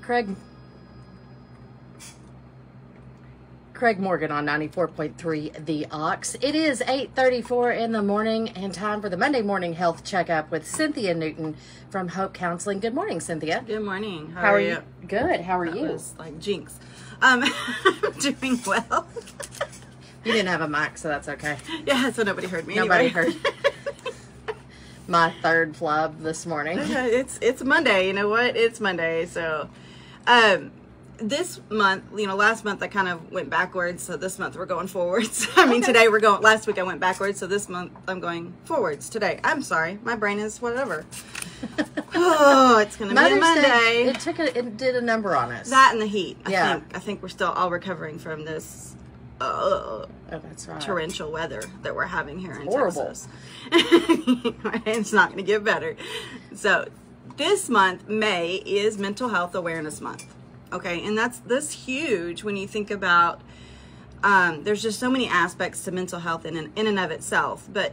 Craig Morgan on 94.3 The Ox. It is 8:34 in the morning and time for the Monday morning health checkup with Cynthia Newton from Hope Counseling. Good morning, Cynthia. Good morning. How are you? Good. How are you? That was like jinx. I'm doing well. You didn't have a mic, so that's okay. Yeah, so nobody heard me. Nobody anyway. heard. My third flub this morning. It's Monday. You know what? It's Monday. So, this month, last month I kind of went backwards. So this month we're going forwards. Today we're going. Last week I went backwards. So this month I'm going forwards. Today, I'm sorry, my brain is whatever. Oh, it's gonna be a Monday. It did a number on us. That and the heat. Yeah. I think we're still all recovering from this. That's right. Torrential weather that we're having here in Horrible. Texas. It's not going to get better. So this month, May, is Mental Health Awareness Month. Okay, and that's huge when you think about, there's just so many aspects to mental health in and of itself. But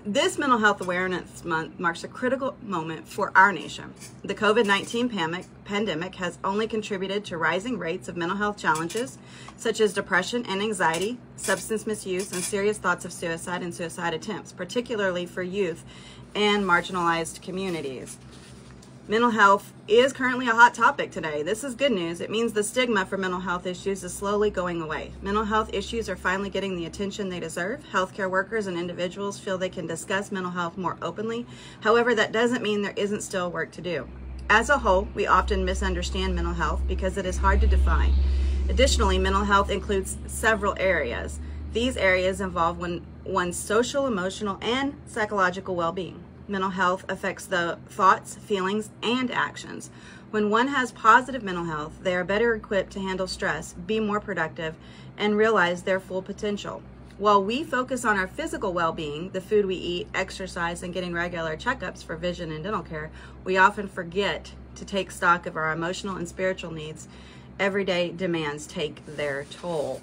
this Mental Health Awareness Month marks a critical moment for our nation. The COVID-19 pandemic has only contributed to rising rates of mental health challenges, such as depression and anxiety, substance misuse, and serious thoughts of suicide and suicide attempts, particularly for youth and marginalized communities. Mental health is currently a hot topic today. This is good news. It means the stigma for mental health issues is slowly going away. Mental health issues are finally getting the attention they deserve. Healthcare workers and individuals feel they can discuss mental health more openly. However, that doesn't mean there isn't still work to do. As a whole, we often misunderstand mental health because it is hard to define. Additionally, mental health includes several areas. These areas involve one's social, emotional, and psychological well-being. Mental health affects the thoughts, feelings, and actions. When one has positive mental health, they are better equipped to handle stress, be more productive, and realize their full potential. While we focus on our physical well-being, the food we eat, exercise, and getting regular checkups for vision and dental care, we often forget to take stock of our emotional and spiritual needs. Everyday demands take their toll.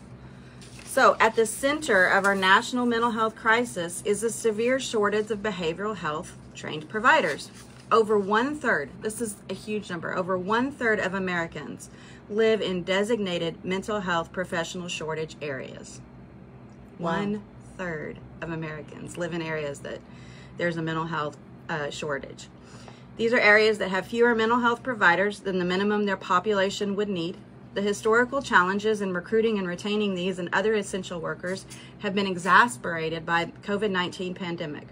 So at the center of our national mental health crisis is a severe shortage of behavioral health trained providers. Over 1/3, this is a huge number, over 1/3 of Americans live in designated mental health professional shortage areas. Wow. 1/3 of Americans live in areas that there's a mental health shortage. These are areas that have fewer mental health providers than the minimum their population would need. The historical challenges in recruiting and retaining these and other essential workers have been exacerbated by COVID-19 pandemic.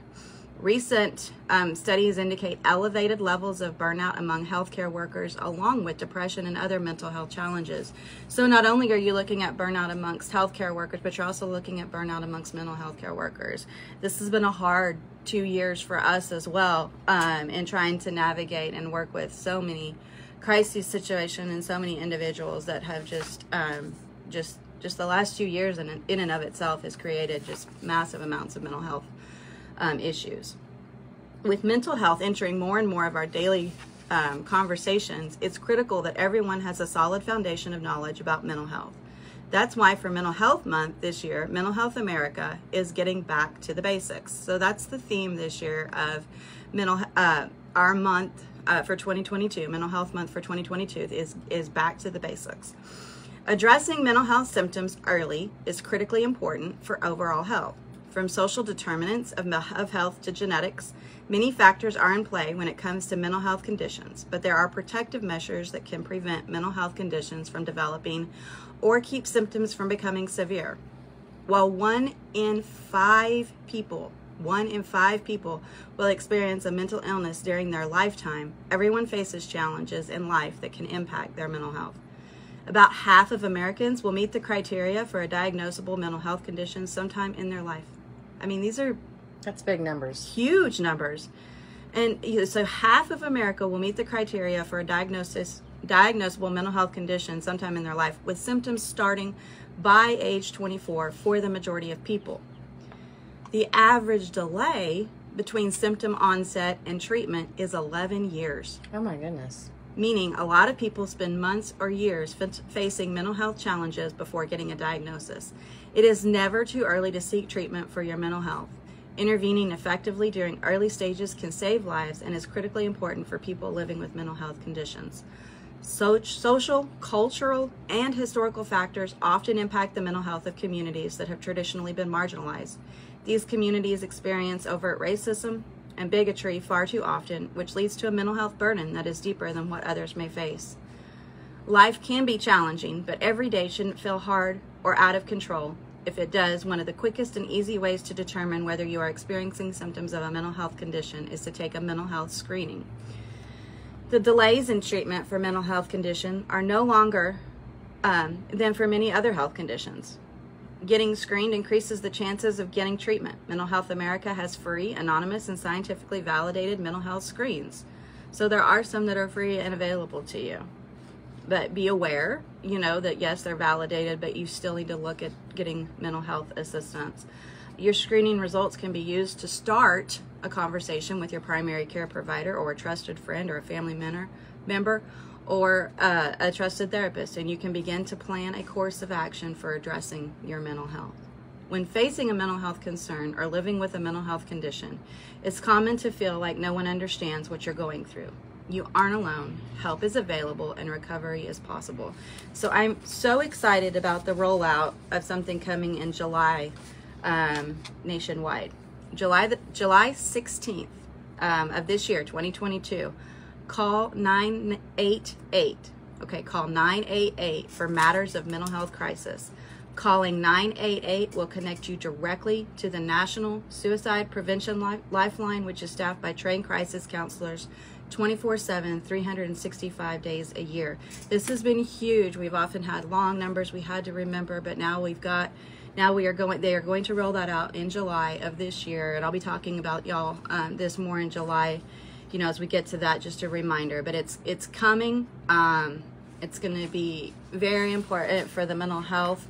Recent studies indicate elevated levels of burnout among healthcare workers, along with depression and other mental health challenges. So not only are you looking at burnout amongst healthcare workers, but you're also looking at burnout amongst mental health care workers. This has been a hard 2 years for us as well, in trying to navigate and work with so many crisis situation and so many individuals that have just the last 2 years in and of itself has created just massive amounts of mental health issues. With mental health entering more and more of our daily conversations, it's critical that everyone has a solid foundation of knowledge about mental health. That's why for Mental Health Month this year, Mental Health America is getting back to the basics. So that's the theme this year of our month. For 2022, Mental Health Month for 2022 is back to the basics. Addressing mental health symptoms early is critically important for overall health. From social determinants of health to genetics, many factors are in play when it comes to mental health conditions, but there are protective measures that can prevent mental health conditions from developing or keep symptoms from becoming severe. While 1 in 5 people will experience a mental illness during their lifetime, everyone faces challenges in life that can impact their mental health. About half of Americans will meet the criteria for a diagnosable mental health condition sometime in their life. That's big numbers. Huge numbers. And so half of America will meet the criteria for a diagnosable mental health condition sometime in their life, with symptoms starting by age 24 for the majority of people. The average delay between symptom onset and treatment is 11 years. Oh my goodness. Meaning a lot of people spend months or years facing mental health challenges before getting a diagnosis. It is never too early to seek treatment for your mental health. Intervening effectively during early stages can save lives and is critically important for people living with mental health conditions. Social, cultural, and historical factors often impact the mental health of communities that have traditionally been marginalized. These communities experience overt racism and bigotry far too often, which leads to a mental health burden that is deeper than what others may face. Life can be challenging, but every day shouldn't feel hard or out of control. If it does, one of the quickest and easy ways to determine whether you are experiencing symptoms of a mental health condition is to take a mental health screening. The delays in treatment for mental health condition are no longer than for many other health conditions. Getting screened increases the chances of getting treatment. Mental Health America has free, anonymous, and scientifically validated mental health screens. So there are some that are free and available to you. But be aware, that yes, they're validated, but you still need to look at getting mental health assistance. Your screening results can be used to start a conversation with your primary care provider or a trusted friend or a family member or a trusted therapist, and you can begin to plan a course of action for addressing your mental health. When facing a mental health concern or living with a mental health condition, it's common to feel like no one understands what you're going through. You aren't alone. Help is available and recovery is possible. So I'm so excited about the rollout of something coming in July nationwide. July 16th of this year, 2022. Call 988. Okay, call 988 for matters of mental health crisis. Calling 988 will connect you directly to the National Suicide Prevention Lifeline, which is staffed by trained crisis counselors 24/7, 365 days a year. This has been huge. We've often had long numbers we had to remember, but now they are going to roll that out in July of this year, and I'll be talking about y'all this more in July, as we get to that, just a reminder. But it's coming. It's going to be very important for the mental health.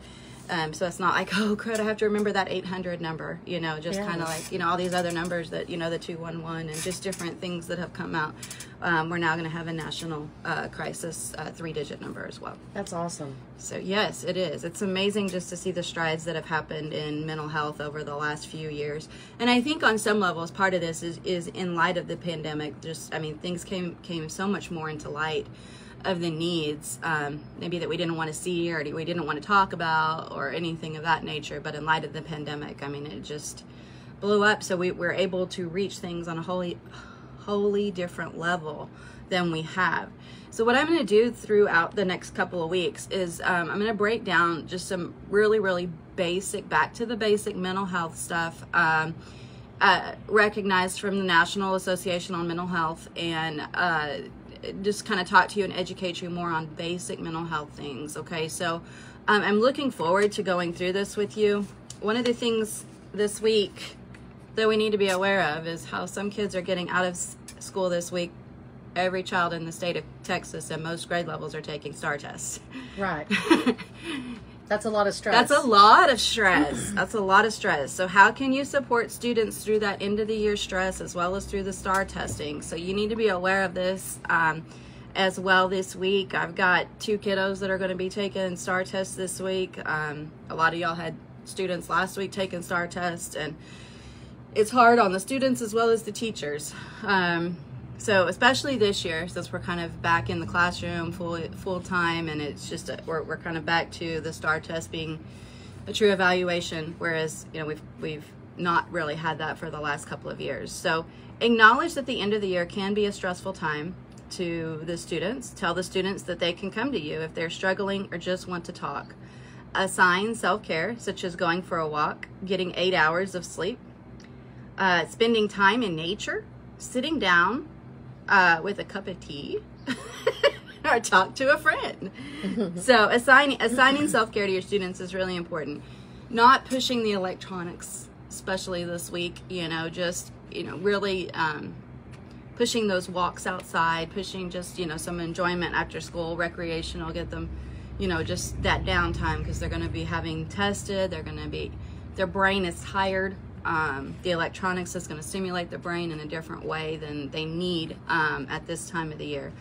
So it's not like, oh crud, I have to remember that 800 number, just kind of like, all these other numbers that, the 211 and just different things that have come out. We're now going to have a national crisis 3-digit number as well. That's awesome. So yes, it is. It's amazing just to see the strides that have happened in mental health over the last few years. And I think on some levels, part of this is in light of the pandemic. Things came so much more into light of the needs, maybe that we didn't want to see or we didn't want to talk about or anything of that nature. But in light of the pandemic, it just blew up. So we're able to reach things on a wholly different level than we have. So what I'm going to do throughout the next couple of weeks is I'm going to break down just some really, really basic, back to the basic mental health stuff, recognized from the National Association on Mental Health, and just kind of talk to you and educate you more on basic mental health things. Okay, so I'm looking forward to going through this with you. One of the things this week that we need to be aware of is how some kids are getting out of school this week. Every child in the state of Texas at most grade levels are taking STAR tests. Right. That's a lot of stress. That's a lot of stress. That's a lot of stress. So how can you support students through that end of the year stress as well as through the STAR testing? So you need to be aware of this as well this week. I've got 2 kiddos that are going to be taking STAR tests this week. A lot of y'all had students last week taking STAR tests, and it's hard on the students as well as the teachers. So especially this year, since we're kind of back in the classroom full time, and it's just we're kind of back to the STAR test being a true evaluation, whereas we've not really had that for the last couple of years. So acknowledge that the end of the year can be a stressful time to the students. Tell the students that they can come to you if they're struggling or just want to talk. Assign self-care, such as going for a walk, getting 8 hours of sleep, spending time in nature, sitting down with a cup of tea, or talk to a friend. So assigning self-care to your students is really important. Not pushing the electronics, especially this week, really pushing those walks outside, pushing just, some enjoyment after school, recreational, get them, just that downtime, because they're going to be having tested, their brain is tired. The electronics is going to stimulate the brain in a different way than they need at this time of the year.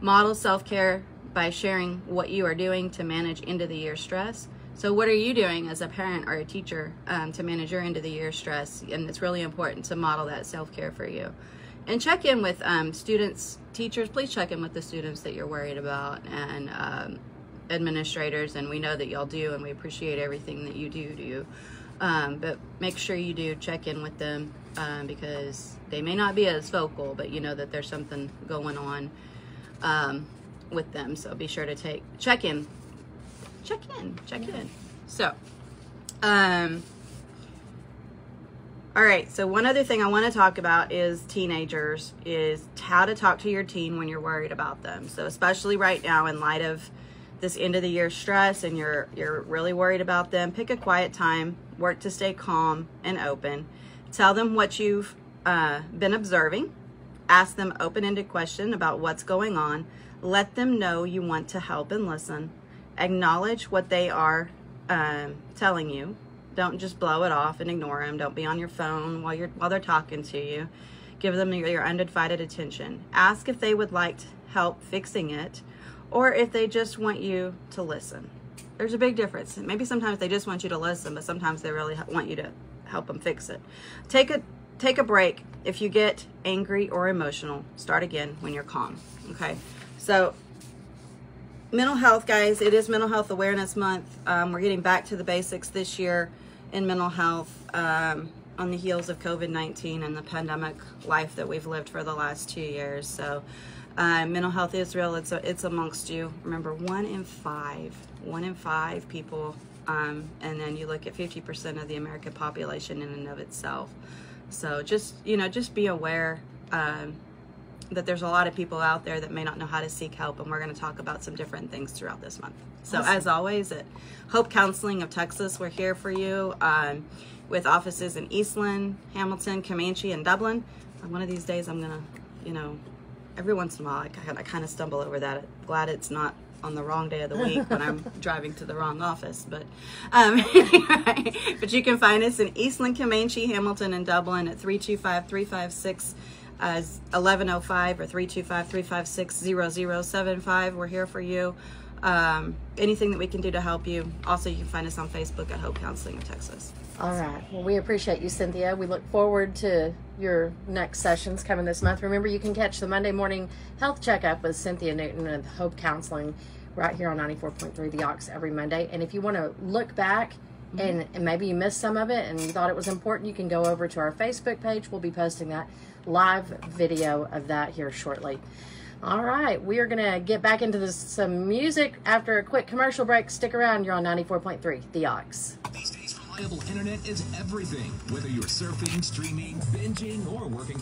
Model self-care by sharing what you are doing to manage end of the year stress. So what are you doing as a parent or a teacher to manage your end of the year stress? And it's really important to model that self-care for you. And check in with students, teachers. Please check in with the students that you're worried about, and administrators. And we know that y'all do, and we appreciate everything that you do. But make sure you do check in with them, because they may not be as vocal, but you know that there's something going on with them. So be sure to check in. So, all right. So one other thing I want to talk about is teenagers, is how to talk to your teen when you're worried about them. So especially right now, in light of this end of the year stress, and you're really worried about them, pick a quiet time, work to stay calm and open. Tell them what you've been observing. Ask them open-ended questions about what's going on. Let them know you want to help and listen. Acknowledge what they are telling you. Don't just blow it off and ignore them. Don't be on your phone while they're talking to you. Give them your undivided attention. Ask if they would like help fixing it, or if they just want you to listen. There's a big difference. Maybe sometimes they just want you to listen, but sometimes they really want you to help them fix it. Take a break. If you get angry or emotional, start again when you're calm. Okay? So, mental health, guys, it is Mental Health Awareness Month. We're getting back to the basics this year in mental health, on the heels of COVID-19 and the pandemic life that we've lived for the last 2 years. So mental health is real. It's amongst you. Remember, 1 in 5 people, and then you look at 50% of the American population in and of itself. So just be aware that there's a lot of people out there that may not know how to seek help, and we're going to talk about some different things throughout this month. So awesome. As always, at Hope Counseling of Texas, we're here for you, with offices in Eastland, Hamilton, Comanche, and Dublin. One of these days I'm going to, every once in a while I kind of stumble over that. Glad it's not on the wrong day of the week when I'm driving to the wrong office. But but you can find us in Eastland, Comanche, Hamilton, and Dublin at 325-356 1105 or 325-356-0075. We're here for you. Anything that we can do to help you. Also, you can find us on Facebook at Hope Counseling of Texas. All right. Well, we appreciate you, Cynthia. We look forward to your next sessions coming this month. Remember, you can catch the Monday morning health checkup with Cynthia Newton and Hope Counseling right here on 94.3 The Ox every Monday. And if you want to look back and maybe you missed some of it and you thought it was important, you can go over to our Facebook page. We'll be posting that live video of that here shortly. All right, we are going to get back into some music after a quick commercial break. Stick around. You're on 94.3 The Ox. These days, reliable internet is everything. Whether you're surfing, streaming, binging, or working